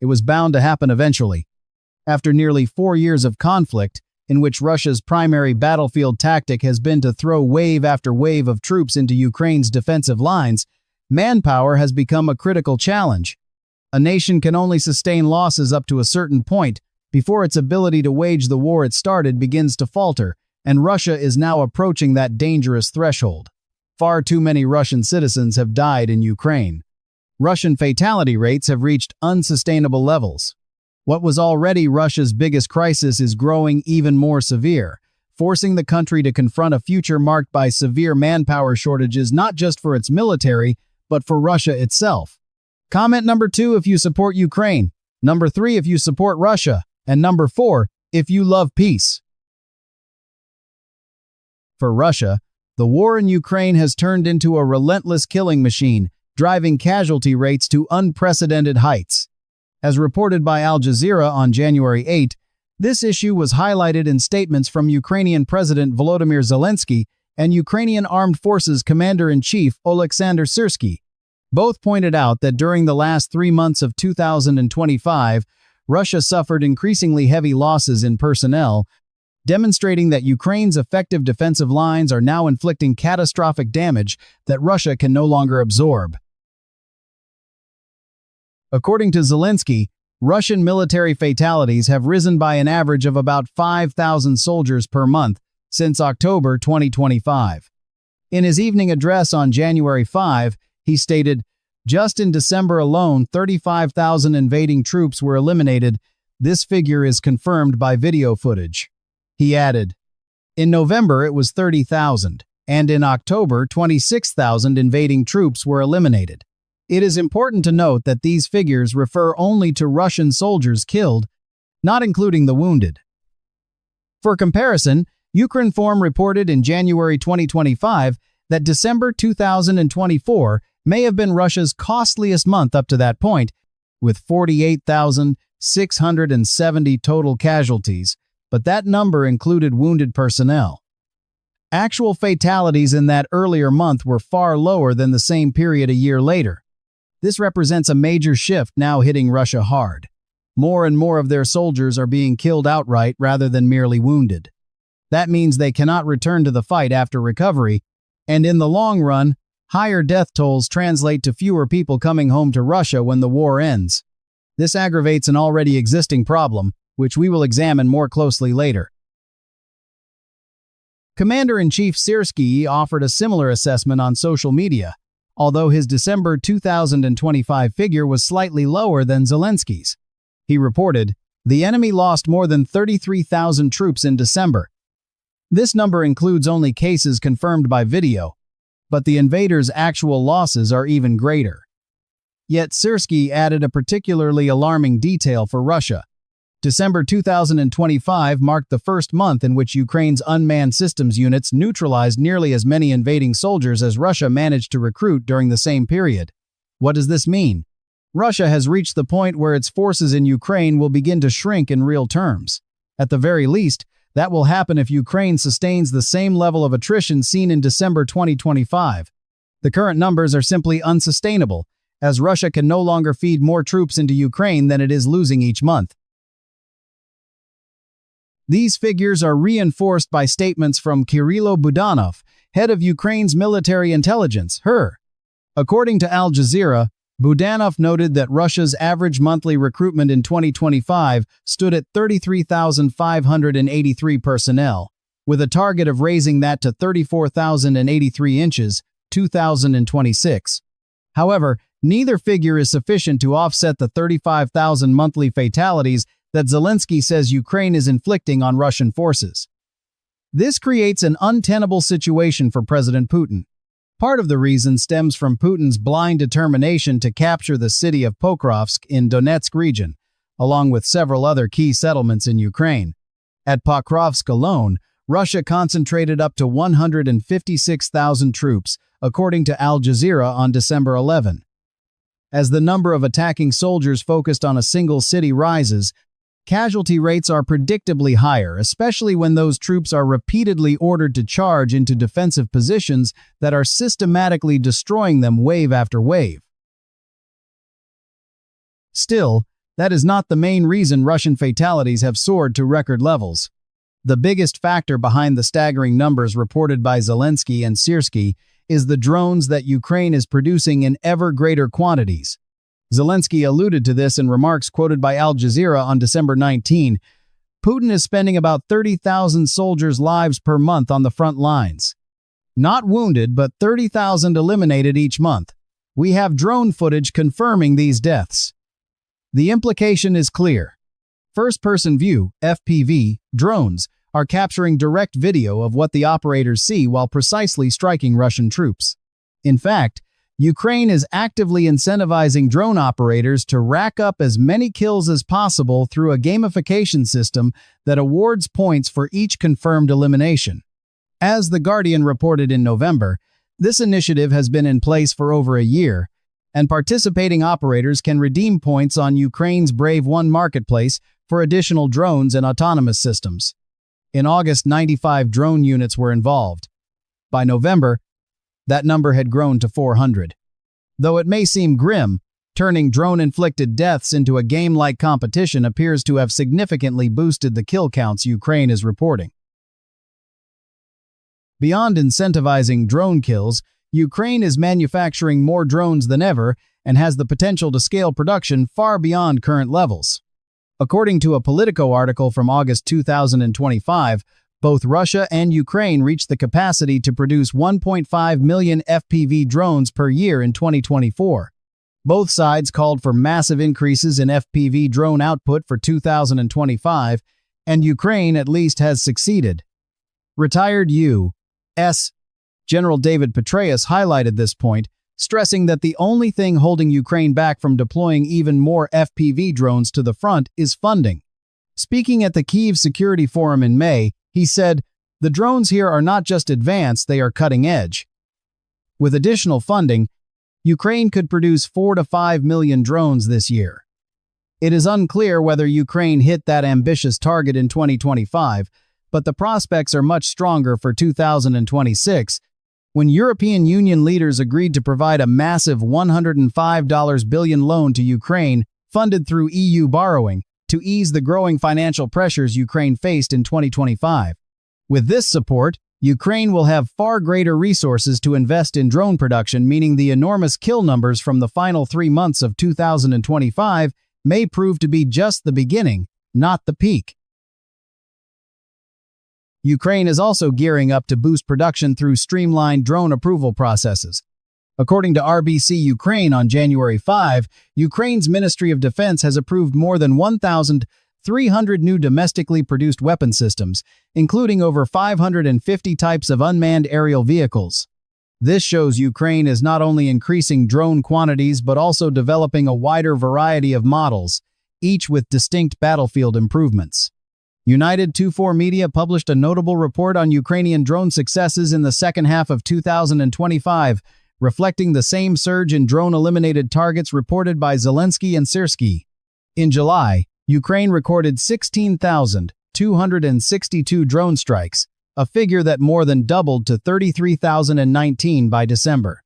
It was bound to happen eventually. After nearly 4 years of conflict, in which Russia's primary battlefield tactic has been to throw wave after wave of troops into Ukraine's defensive lines, manpower has become a critical challenge. A nation can only sustain losses up to a certain point before its ability to wage the war it started begins to falter, and Russia is now approaching that dangerous threshold. Far too many Russian citizens have died in Ukraine. Russian fatality rates have reached unsustainable levels. What was already Russia's biggest crisis is growing even more severe, forcing the country to confront a future marked by severe manpower shortages not just for its military, but for Russia itself. Comment number 2 if you support Ukraine, number 3 if you support Russia, and number 4 if you love peace. For Russia, the war in Ukraine has turned into a relentless killing machine, driving casualty rates to unprecedented heights. As reported by Al Jazeera on January 8, this issue was highlighted in statements from Ukrainian President Volodymyr Zelensky and Ukrainian Armed Forces Commander-in-Chief Oleksandr Syrsky. Both pointed out that during the last 3 months of 2025, Russia suffered increasingly heavy losses in personnel, demonstrating that Ukraine's effective defensive lines are now inflicting catastrophic damage that Russia can no longer absorb. According to Zelensky, Russian military fatalities have risen by an average of about 5,000 soldiers per month since October 2025. In his evening address on January 5, he stated, "Just in December alone, 35,000 invading troops were eliminated. This figure is confirmed by video footage." He added, "In November it was 30,000, and in October 26,000 invading troops were eliminated." It is important to note that these figures refer only to Russian soldiers killed, not including the wounded. For comparison, Ukrinform reported in January 2025 that December 2024 may have been Russia's costliest month up to that point, with 48,670 total casualties, but that number included wounded personnel. Actual fatalities in that earlier month were far lower than the same period a year later. This represents a major shift now hitting Russia hard. More and more of their soldiers are being killed outright rather than merely wounded. That means they cannot return to the fight after recovery, and in the long run, higher death tolls translate to fewer people coming home to Russia when the war ends. This aggravates an already existing problem, which we will examine more closely later. Commander-in-Chief Syrsky offered a similar assessment on social media, although his December 2025 figure was slightly lower than Zelensky's. He reported, "The enemy lost more than 33,000 troops in December. This number includes only cases confirmed by video, but the invaders' actual losses are even greater." Yet Syrsky added a particularly alarming detail for Russia. December 2025 marked the first month in which Ukraine's unmanned systems units neutralized nearly as many invading soldiers as Russia managed to recruit during the same period. What does this mean? Russia has reached the point where its forces in Ukraine will begin to shrink in real terms. At the very least, that will happen if Ukraine sustains the same level of attrition seen in December 2025. The current numbers are simply unsustainable, as Russia can no longer feed more troops into Ukraine than it is losing each month. These figures are reinforced by statements from Kyrylo Budanov, head of Ukraine's military intelligence, HER. According to Al Jazeera, Budanov noted that Russia's average monthly recruitment in 2025 stood at 33,583 personnel, with a target of raising that to 34,083 inches, 2026. However, neither figure is sufficient to offset the 35,000 monthly fatalities that Zelensky says Ukraine is inflicting on Russian forces. This creates an untenable situation for President Putin. Part of the reason stems from Putin's blind determination to capture the city of Pokrovsk in Donetsk region, along with several other key settlements in Ukraine. At Pokrovsk alone, Russia concentrated up to 156,000 troops, according to Al Jazeera on December 11. As the number of attacking soldiers focused on a single city rises, casualty rates are predictably higher, especially when those troops are repeatedly ordered to charge into defensive positions that are systematically destroying them wave after wave. Still, That is not the main reason Russian fatalities have soared to record levels. The biggest factor behind the staggering numbers reported by Zelensky and Syrskyi is the drones that Ukraine is producing in ever greater quantities. Zelensky alluded to this in remarks quoted by Al Jazeera on December 19. Putin is spending about 30,000 soldiers' lives per month on the front lines. Not wounded, but 30,000 eliminated each month. We have drone footage confirming these deaths. The implication is clear. First-person view, FPV, drones are capturing direct video of what the operators see while precisely striking Russian troops. In fact, Ukraine is actively incentivizing drone operators to rack up as many kills as possible through a gamification system that awards points for each confirmed elimination. As The Guardian reported in November, this initiative has been in place for over a year, and participating operators can redeem points on Ukraine's Brave One marketplace for additional drones and autonomous systems. In August, 95 drone units were involved. By November, that number had grown to 400. Though it may seem grim, turning drone-inflicted deaths into a game-like competition appears to have significantly boosted the kill counts Ukraine is reporting. Beyond incentivizing drone kills, Ukraine is manufacturing more drones than ever and has the potential to scale production far beyond current levels. According to a Politico article from August 2025, both Russia and Ukraine reached the capacity to produce 1.5 million FPV drones per year in 2024. Both sides called for massive increases in FPV drone output for 2025, and Ukraine at least has succeeded. Retired U.S. General David Petraeus highlighted this point, stressing that the only thing holding Ukraine back from deploying even more FPV drones to the front is funding. Speaking at the Kyiv Security Forum in May, he said, "The drones here are not just advanced, they are cutting edge." With additional funding, Ukraine could produce 4 to 5 million drones this year. It is unclear whether Ukraine hit that ambitious target in 2025, but the prospects are much stronger for 2026, when European Union leaders agreed to provide a massive $105 billion loan to Ukraine, funded through EU borrowing, to ease the growing financial pressures Ukraine faced in 2025. With this support, Ukraine will have far greater resources to invest in drone production, meaning the enormous kill numbers from the final 3 months of 2025 may prove to be just the beginning, not the peak. Ukraine is also gearing up to boost production through streamlined drone approval processes. According to RBC Ukraine on January 5, Ukraine's Ministry of Defense has approved more than 1,300 new domestically produced weapon systems, including over 550 types of unmanned aerial vehicles. This shows Ukraine is not only increasing drone quantities but also developing a wider variety of models, each with distinct battlefield improvements. United 24 Media published a notable report on Ukrainian drone successes in the second half of 2025, reflecting the same surge in drone-eliminated targets reported by Zelensky and Syrskyi. In July, Ukraine recorded 16,262 drone strikes, a figure that more than doubled to 33,019 by December.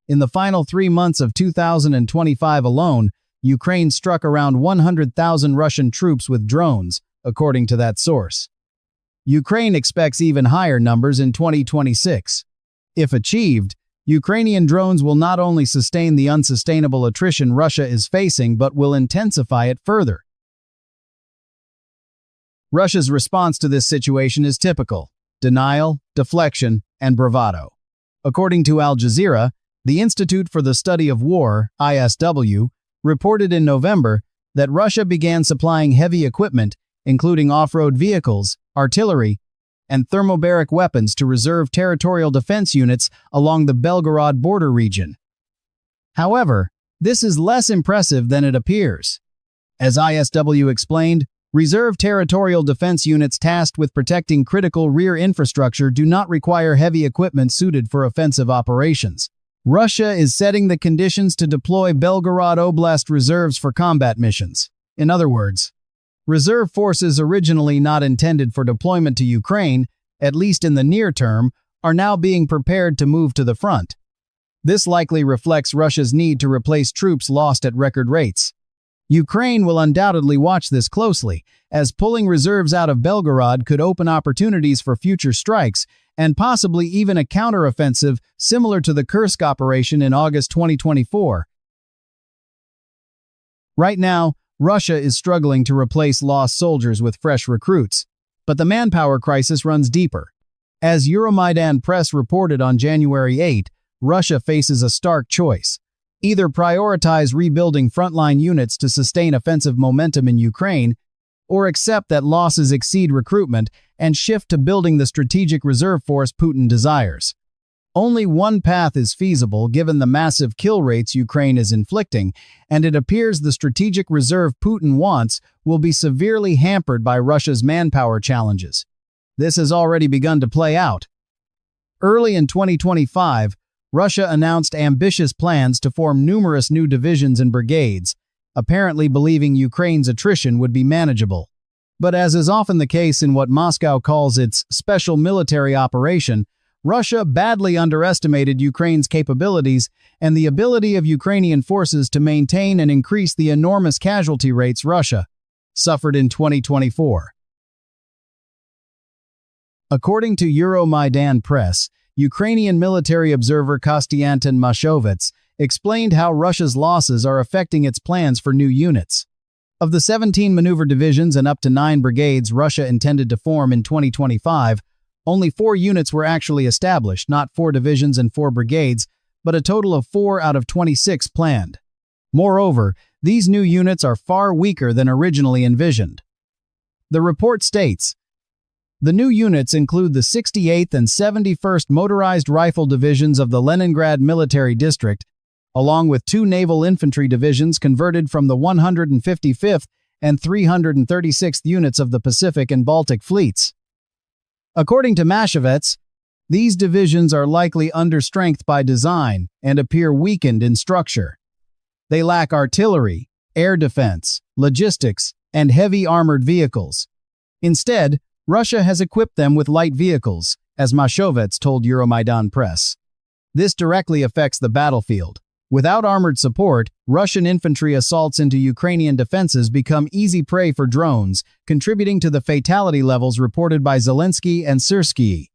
In the final 3 months of 2025 alone, Ukraine struck around 100,000 Russian troops with drones, according to that source. Ukraine expects even higher numbers in 2026. If achieved, Ukrainian drones will not only sustain the unsustainable attrition Russia is facing but will intensify it further. Russia's response to this situation is typical: denial, deflection, and bravado. According to Al Jazeera, the Institute for the Study of War, ISW, reported in November that Russia began supplying heavy equipment, including off-road vehicles, artillery, and thermobaric weapons to reserve territorial defense units along the Belgorod border region. However, this is less impressive than it appears. As ISW explained, reserve territorial defense units tasked with protecting critical rear infrastructure do not require heavy equipment suited for offensive operations. Russia is setting the conditions to deploy Belgorod Oblast reserves for combat missions. In other words, reserve forces originally not intended for deployment to Ukraine, at least in the near term, are now being prepared to move to the front. This likely reflects Russia's need to replace troops lost at record rates. Ukraine will undoubtedly watch this closely, as pulling reserves out of Belgorod could open opportunities for future strikes and possibly even a counteroffensive similar to the Kursk operation in August 2024. Right now, Russia is struggling to replace lost soldiers with fresh recruits, but the manpower crisis runs deeper. As Euromaidan Press reported on January 8, Russia faces a stark choice. Either prioritize rebuilding frontline units to sustain offensive momentum in Ukraine, or accept that losses exceed recruitment and shift to building the strategic reserve force Putin desires. Only one path is feasible given the massive kill rates Ukraine is inflicting, and it appears the strategic reserve Putin wants will be severely hampered by Russia's manpower challenges. This has already begun to play out. Early in 2025, Russia announced ambitious plans to form numerous new divisions and brigades, apparently believing Ukraine's attrition would be manageable. But as is often the case in what Moscow calls its special military operation, Russia badly underestimated Ukraine's capabilities and the ability of Ukrainian forces to maintain and increase the enormous casualty rates Russia suffered in 2024. According to Euromaidan Press, Ukrainian military observer Konstantin Mashovets explained how Russia's losses are affecting its plans for new units. Of the 17 maneuver divisions and up to 9 brigades Russia intended to form in 2025, only 4 units were actually established, not 4 divisions and 4 brigades, but a total of 4 out of 26 planned. Moreover, these new units are far weaker than originally envisioned. The report states, the new units include the 68th and 71st Motorized Rifle Divisions of the Leningrad Military District, along with 2 naval infantry divisions converted from the 155th and 336th units of the Pacific and Baltic fleets. According to Mashovets, these divisions are likely understrength by design and appear weakened in structure. They lack artillery, air defense, logistics, and heavy armored vehicles. Instead, Russia has equipped them with light vehicles, as Mashovets told Euromaidan Press. This directly affects the battlefield. Without armored support, Russian infantry assaults into Ukrainian defenses become easy prey for drones, contributing to the fatality levels reported by Zelensky and Syrskyi.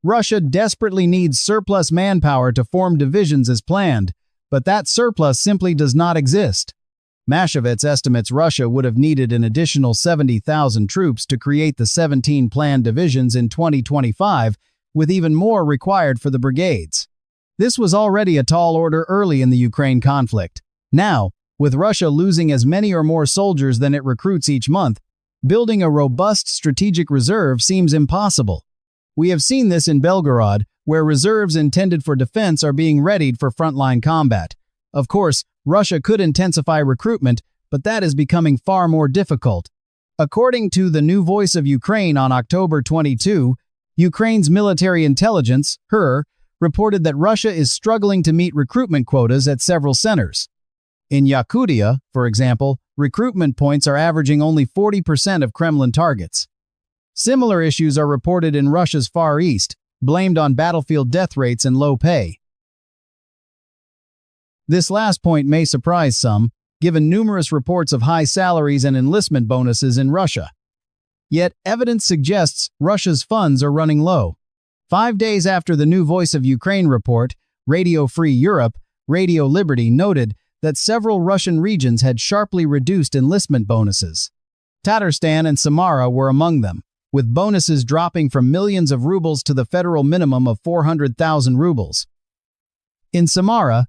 Russia desperately needs surplus manpower to form divisions as planned, but that surplus simply does not exist. Mashovets estimates Russia would have needed an additional 70,000 troops to create the 17 planned divisions in 2025, with even more required for the brigades. This was already a tall order early in the Ukraine conflict. Now, with Russia losing as many or more soldiers than it recruits each month, building a robust strategic reserve seems impossible. We have seen this in Belgorod, where reserves intended for defense are being readied for frontline combat. Of course, Russia could intensify recruitment, but that is becoming far more difficult. According to the New Voice of Ukraine on October 22, Ukraine's military intelligence, HER, reported that Russia is struggling to meet recruitment quotas at several centers. In Yakutia, for example, recruitment points are averaging only 40% of Kremlin targets. Similar issues are reported in Russia's Far East, blamed on battlefield death rates and low pay. This last point may surprise some, given numerous reports of high salaries and enlistment bonuses in Russia. Yet evidence suggests Russia's funds are running low. 5 days after the New Voice of Ukraine report, Radio Free Europe, Radio Liberty noted that several Russian regions had sharply reduced enlistment bonuses. Tatarstan and Samara were among them, with bonuses dropping from millions of rubles to the federal minimum of 400,000 rubles. In Samara,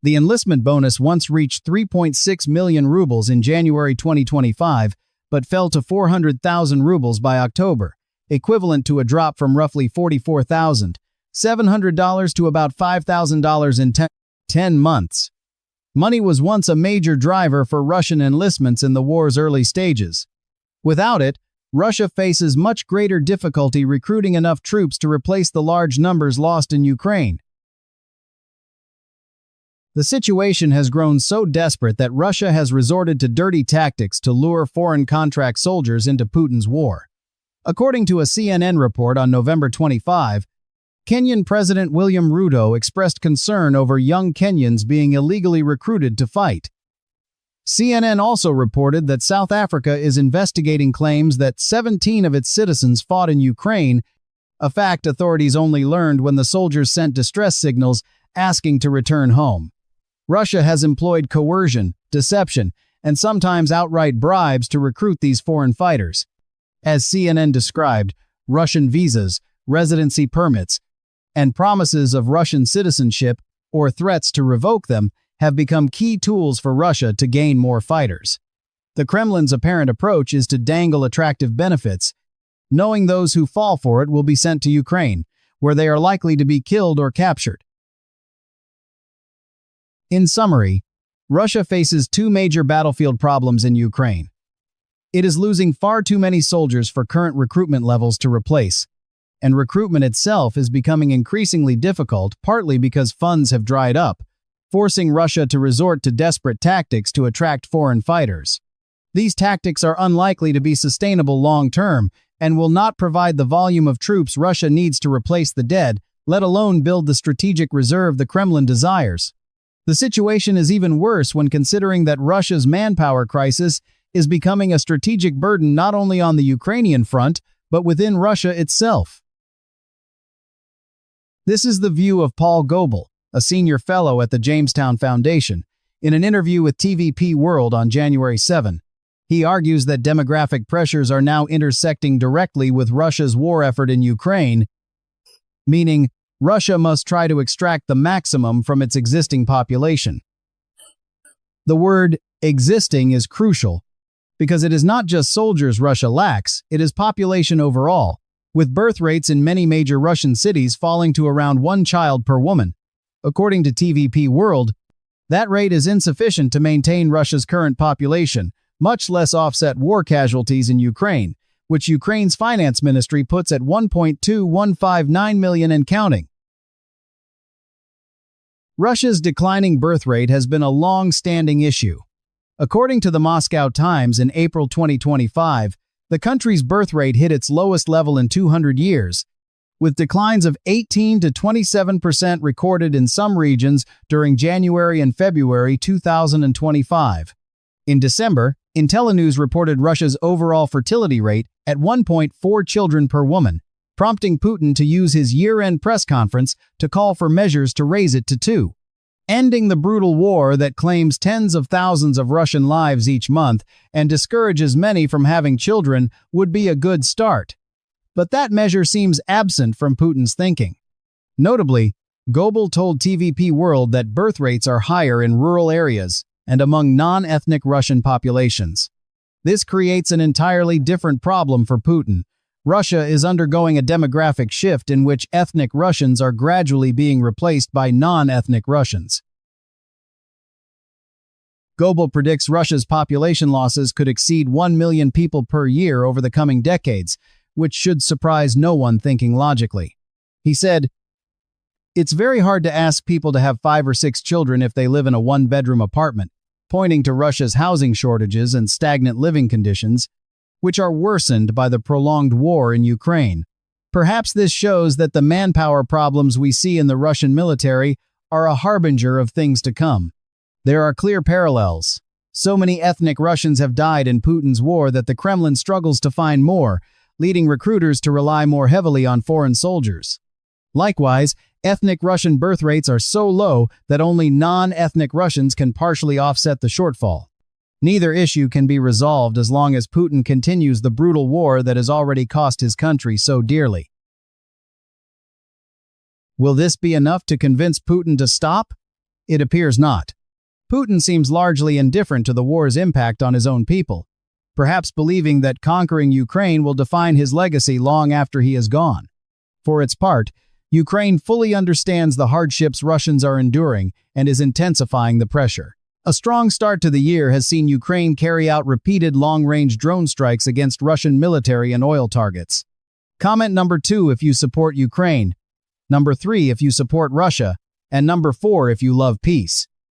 the enlistment bonus once reached 3.6 million rubles in January 2025, but fell to 400,000 rubles by October, equivalent to a drop from roughly $44,700 to about $5,000 in 10 months. Money was once a major driver for Russian enlistments in the war's early stages. Without it, Russia faces much greater difficulty recruiting enough troops to replace the large numbers lost in Ukraine. The situation has grown so desperate that Russia has resorted to dirty tactics to lure foreign contract soldiers into Putin's war. According to a CNN report on November 25, Kenyan President William Ruto expressed concern over young Kenyans being illegally recruited to fight. CNN also reported that South Africa is investigating claims that 17 of its citizens fought in Ukraine, a fact authorities only learned when the soldiers sent distress signals asking to return home. Russia has employed coercion, deception, and sometimes outright bribes to recruit these foreign fighters. As CNN described, Russian visas, residency permits, and promises of Russian citizenship or threats to revoke them have become key tools for Russia to gain more fighters. The Kremlin's apparent approach is to dangle attractive benefits, knowing those who fall for it will be sent to Ukraine, where they are likely to be killed or captured. In summary, Russia faces two major battlefield problems in Ukraine. It is losing far too many soldiers for current recruitment levels to replace, and recruitment itself is becoming increasingly difficult, partly because funds have dried up, forcing Russia to resort to desperate tactics to attract foreign fighters. These tactics are unlikely to be sustainable long-term and will not provide the volume of troops Russia needs to replace the dead, let alone build the strategic reserve the Kremlin desires. The situation is even worse when considering that Russia's manpower crisis is becoming a strategic burden not only on the Ukrainian front, but within Russia itself. This is the view of Paul Goebel, a senior fellow at the Jamestown Foundation. In an interview with TVP World on January 7, he argues that demographic pressures are now intersecting directly with Russia's war effort in Ukraine, meaning Russia must try to extract the maximum from its existing population. The word existing is crucial, because it is not just soldiers Russia lacks, it is population overall, with birth rates in many major Russian cities falling to around 1 child per woman. According to TVP World, that rate is insufficient to maintain Russia's current population, much less offset war casualties in Ukraine, which Ukraine's finance ministry puts at 1.2159 million and counting. Russia's declining birth rate has been a long-standing issue. According to the Moscow Times in April 2025, the country's birth rate hit its lowest level in 200 years, with declines of 18 to 27% recorded in some regions during January and February 2025. In December, IntelliNews reported Russia's overall fertility rate at 1.4 children per woman, prompting Putin to use his year-end press conference to call for measures to raise it to 2. Ending the brutal war that claims tens of thousands of Russian lives each month and discourages many from having children would be a good start. But that measure seems absent from Putin's thinking. Notably, Goebel told TVP World that birth rates are higher in rural areas and among non-ethnic Russian populations. This creates an entirely different problem for Putin. Russia is undergoing a demographic shift in which ethnic Russians are gradually being replaced by non-ethnic Russians. Goebel predicts Russia's population losses could exceed 1 million people per year over the coming decades, which should surprise no one thinking logically. He said, "It's very hard to ask people to have 5 or 6 children if they live in a one-bedroom apartment," pointing to Russia's housing shortages and stagnant living conditions, which are worsened by the prolonged war in Ukraine. Perhaps this shows that the manpower problems we see in the Russian military are a harbinger of things to come. There are clear parallels. So many ethnic Russians have died in Putin's war that the Kremlin struggles to find more, leading recruiters to rely more heavily on foreign soldiers. Likewise, ethnic Russian birth rates are so low that only non-ethnic Russians can partially offset the shortfall. Neither issue can be resolved as long as Putin continues the brutal war that has already cost his country so dearly. Will this be enough to convince Putin to stop? It appears not. Putin seems largely indifferent to the war's impact on his own people, perhaps believing that conquering Ukraine will define his legacy long after he is gone. For its part, Ukraine fully understands the hardships Russians are enduring and is intensifying the pressure. A strong start to the year has seen Ukraine carry out repeated long-range drone strikes against Russian military and oil targets. Comment number 2 if you support Ukraine, number 3 if you support Russia, and number 4 if you love peace.